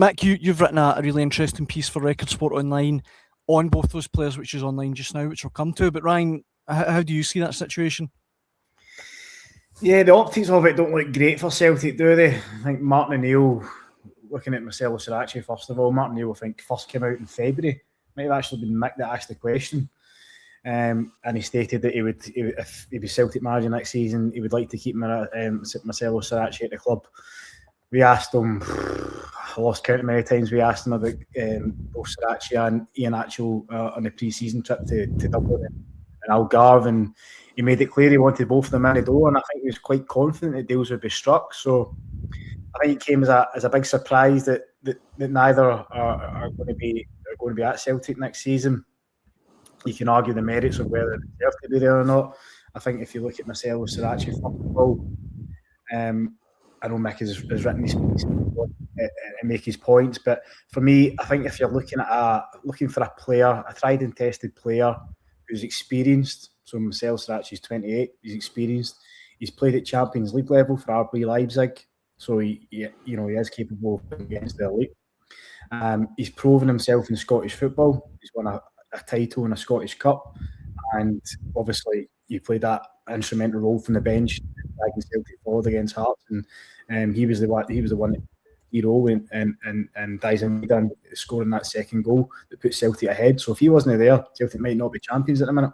Mick, you've written a really interesting piece for Record Sport Online on both those players, which is online just now, which we'll come to. But Ryan, how do you see that situation? Yeah, the optics of it don't look great for Celtic, do they? I think Martin O'Neill, looking at Marcelo Saracchi, first of all, Martin O'Neill, I think, first came out in February. Might have actually been Mick that asked the question. And he stated that if he was Celtic manager next season, he would like to keep Marcelo Saracchi at the club. We asked him, I lost count of many times we asked him about both Saracchi and Iheanacho on the pre-season trip to Dublin and Algarve, and he made it clear he wanted both of them in the door, and I think he was quite confident that deals would be struck. So I think it came as a big surprise that neither are going to be at Celtic next season. You can argue the merits of whether they deserve to be there or not. I think if you look at Marcelo Saracchi, first of all, I know Mick has written his piece and make his points, but for me, I think if you're looking for a player, a tried and tested player who's experienced, so Marcelo Saracchi is 28, he's experienced, he's played at Champions League level for RB Leipzig, so he is capable of playing against the elite. He's proven himself in Scottish football. He's won a title in a Scottish Cup, and obviously he played that instrumental role from the bench against Celtic forward against Hearts, and he was the one hero and Dyson Maida scoring that second goal that put Celtic ahead. So if he wasn't there, Celtic might not be champions at the minute.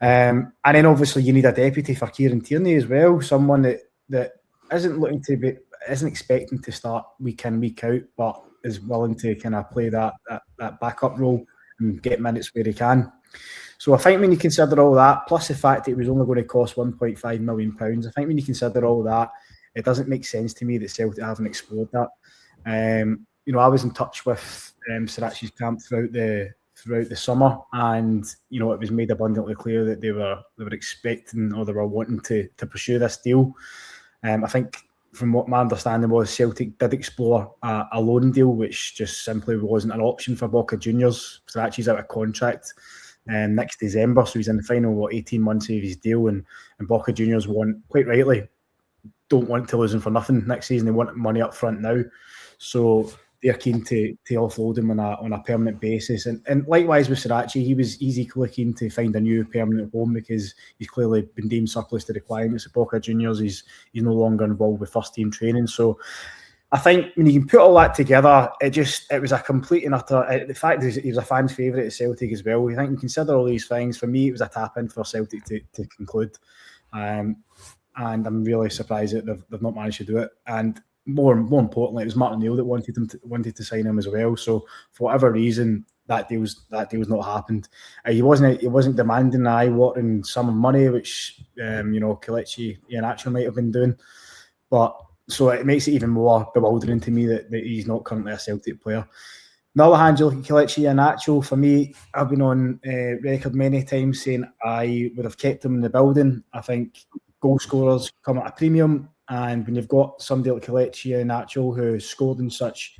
And then obviously you need a deputy for Kieran Tierney as well, someone that isn't expecting to start week in, week out, but is willing to kind of play that backup role and get minutes where he can. So I think when you consider all that, plus the fact that it was only going to cost £1.5 million, I think when you consider all that, it doesn't make sense to me that Celtic haven't explored that. I was in touch with Saracchi's camp throughout the summer, and it was made abundantly clear that they were expecting, or they were wanting to pursue this deal. I think from what my understanding was, Celtic did explore a loan deal, which just simply wasn't an option for Boca Juniors. Saracchi's out of contract next December, so he's in the final 18 months of his deal, and Boca Juniors quite rightly don't want to lose him for nothing next season. They want money up front now, so they're keen to offload him on a permanent basis. And likewise with Saracchi, he's equally keen to find a new permanent home, because he's clearly been deemed surplus to requirements at Boca Juniors. He's no longer involved with first team training. So I think when you can put all that together, it was a complete and utter. The fact is, he was a fan's favourite at Celtic as well. I think you consider all these things. For me, it was a tap in for Celtic to conclude, and I'm really surprised that they've not managed to do it. And more importantly, it was Martin O'Neill that wanted to sign him as well. So for whatever reason, that deal's not happened. He wasn't demanding an eye-watering sum of money, which Kelechi Iheanacho might have been doing, but. So it makes it even more bewildering to me that he's not currently a Celtic player. On the other hand, you look at Kelechi Iheanacho. For me, I've been on record many times saying I would have kept him in the building. I think goal scorers come at a premium, and when you've got somebody like Kelechi Iheanacho who scored in such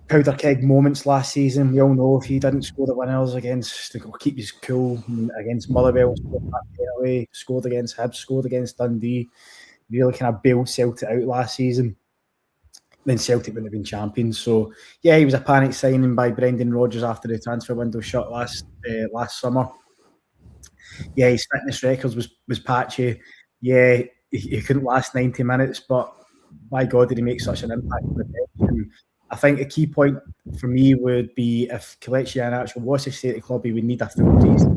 powder keg moments last season, we all know if he didn't score the winners against, keep his cool against Motherwell, scored against Hibs, scored against Dundee, really kind of bailed Celtic out last season, then Celtic wouldn't have been champions. So yeah, he was a panic signing by Brendan Rodgers after the transfer window shut last summer. Yeah, his fitness records was patchy. Yeah, he couldn't last 90 minutes, but by God, did he make such an impact on the bench. And I think a key point for me would be if Kelechi Iheanacho was to stay at the club, he would need a full season.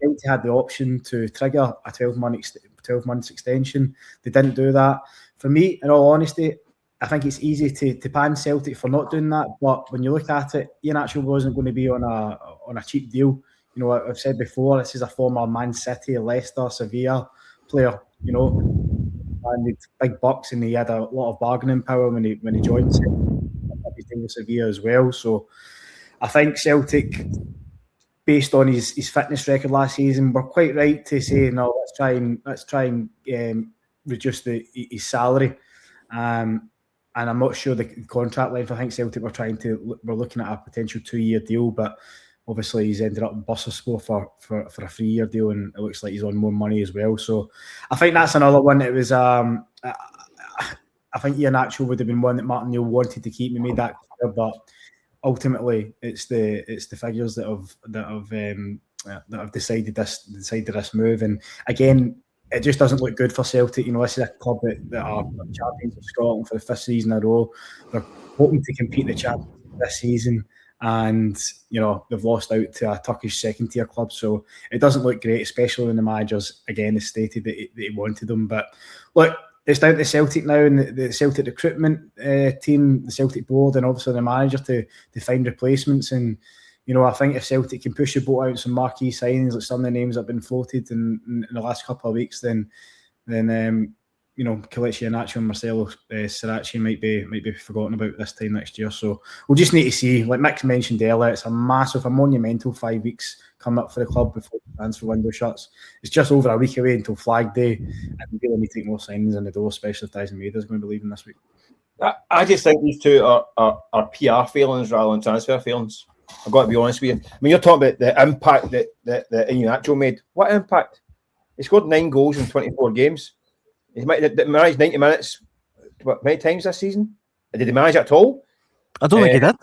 Celtic had the option to trigger a 12 months extension. They didn't do that. For me, in all honesty, I think it's easy to pan Celtic for not doing that. But when you look at it, Iheanacho wasn't going to be on a cheap deal. I've said before, this is a former Man City, Leicester, Sevilla player. And he big bucks, and he had a lot of bargaining power when he joined Celtic. He's doing with Sevilla as well. So I think Celtic, based on his fitness record last season, we're quite right to say no. Let's try and reduce his salary, and I'm not sure the contract length. I think Celtic we're looking at a potential 2-year deal, but obviously he's ended up in Bursaspor for a 3-year deal, and it looks like he's on more money as well. So I think that's another one that was I think Iheanacho would have been one that Martin Neil wanted to keep. He made that clear, but ultimately it's the figures that have decided this move. And again, it just doesn't look good for Celtic. You know, this is a club that are champions of Scotland for the 5th season in a row. They're hoping to compete in the Champions League this season, and you know they've lost out to a Turkish second-tier club. So it doesn't look great, especially when the managers again has stated that he wanted them. But look, it's down to Celtic now and the Celtic recruitment team, the Celtic board, and obviously the manager to find replacements. And you know, I think if Celtic can push the boat out some marquee signings, like some of the names that have been floated in the last couple of weeks, then you know, Kelechi Iheanacho and Marcelo Saracchi might be forgotten about this time next year. So we'll just need to see. Like Mick mentioned earlier, it's a monumental 5 weeks coming up for the club before the transfer window shuts. It's just over a week away until Flag Day, and we really need to take more signings in the door, especially if Dyson Maida is going to be leaving this week. I just think these two are PR failings rather than transfer failings. I've got to be honest with you. I mean, you're talking about the impact that Iheanacho made. What impact? He scored 9 goals in 24 games. He managed 90 minutes. What, many times this season? Did he manage at all? I don't think he did.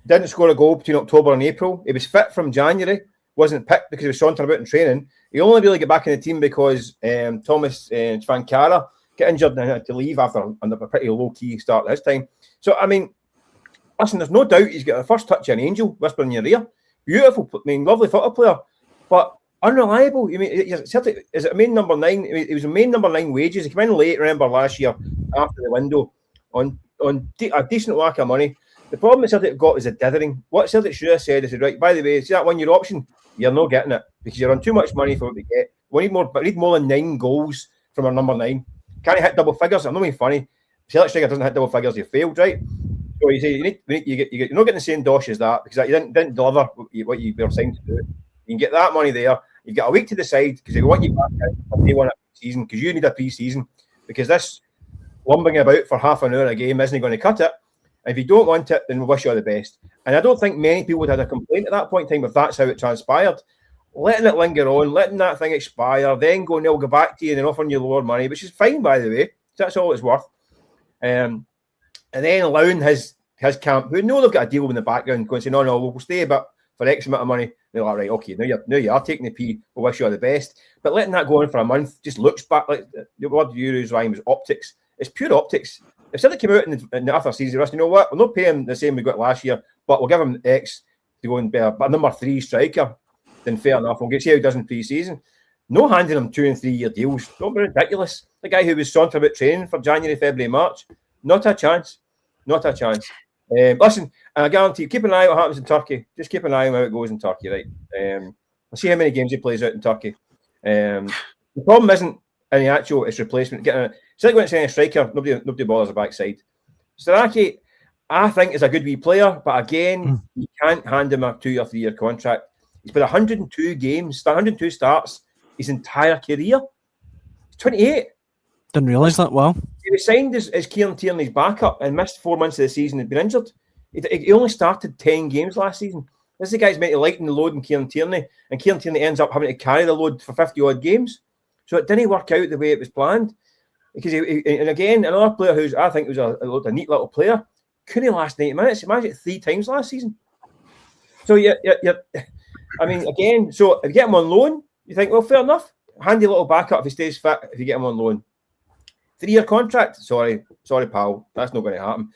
Didn't score a goal between October and April. He was fit from January. Wasn't picked because he was sauntering about in training. He only really got back in the team because Thomas Svankara got injured and had to leave after a pretty low-key start this time. So, I mean, listen, there's no doubt he's got the first touch of an angel whispering in your ear. Beautiful, I mean, lovely football player, but unreliable. I mean, Celtic is it a main number 9? He was a main number 9 wages. He came in late, remember, last year after the window on a decent whack of money. The problem that Celtic got is the dithering. What Celtic should have said is, right, by the way, see that 1 year option? You're not getting it because you're on too much money for what we get. We need more than 9 goals from our number 9. Can't hit double figures. I'm not being funny. Celtic striker doesn't hit double figures. You failed, right? So you say you're not getting the same dosh as that because you didn't deliver what you were signed to do. You can get that money there. You've got a week to decide because they want you back in for day one of the season because you need a pre-season because this lumbering about for half an hour a game isn't going to cut it. And if you don't want it, then we wish you all the best. And I don't think many people would have had a complaint at that point in time if that's how it transpired. Letting it linger on, letting that thing expire, then going, they'll go back to you and then offering you lower money, which is fine, by the way. That's all it's worth. And then allowing his camp, who know they've got a deal in the background, going to say, no, we'll stay, but for X amount of money. They're like, right, okay, now you are taking the P. We'll wish you all the best. But letting that go on for a month just looks back like the word you used, Ryan, was optics. It's pure optics. If Celtic came out in the after season, you know what? We'll not pay him the same we got last year, but we'll give him X to go and be a number 3 striker. Then fair enough. We'll see how he does in pre-season. No handing him 2 and 3 year deals. Don't be ridiculous. The guy who was sauntering about training for January, February, March. Not a chance. Not a chance. Listen, and I guarantee, keep an eye on what happens in Turkey. Just keep an eye on how it goes in Turkey, right? We'll see how many games he plays out in Turkey. The problem isn't Iheanacho, it's replacement. Celtic went to sign a striker, nobody bothers the backside. Saracchi, I think, is a good wee player, but again, you can't hand him a 2 or 3 year contract. He's played 102 games, 102 starts his entire career. He's 28. Didn't realise that. Wow. He was signed as Kieran Tierney's backup and missed 4 months of the season and been injured. He only started 10 games last season. This is the guy's meant to lighten the load in Kieran Tierney, and Kieran Tierney ends up having to carry the load for 50-odd games. So it didn't work out the way it was planned. Because and again, another player who's I think was a neat little player, couldn't last 90 minutes. He managed it 3 times last season. So I mean, again, so if you get him on loan, you think, well, fair enough. Handy little backup if he stays fit, if you get him on loan. 3 year contract? Sorry, pal. That's not going to happen.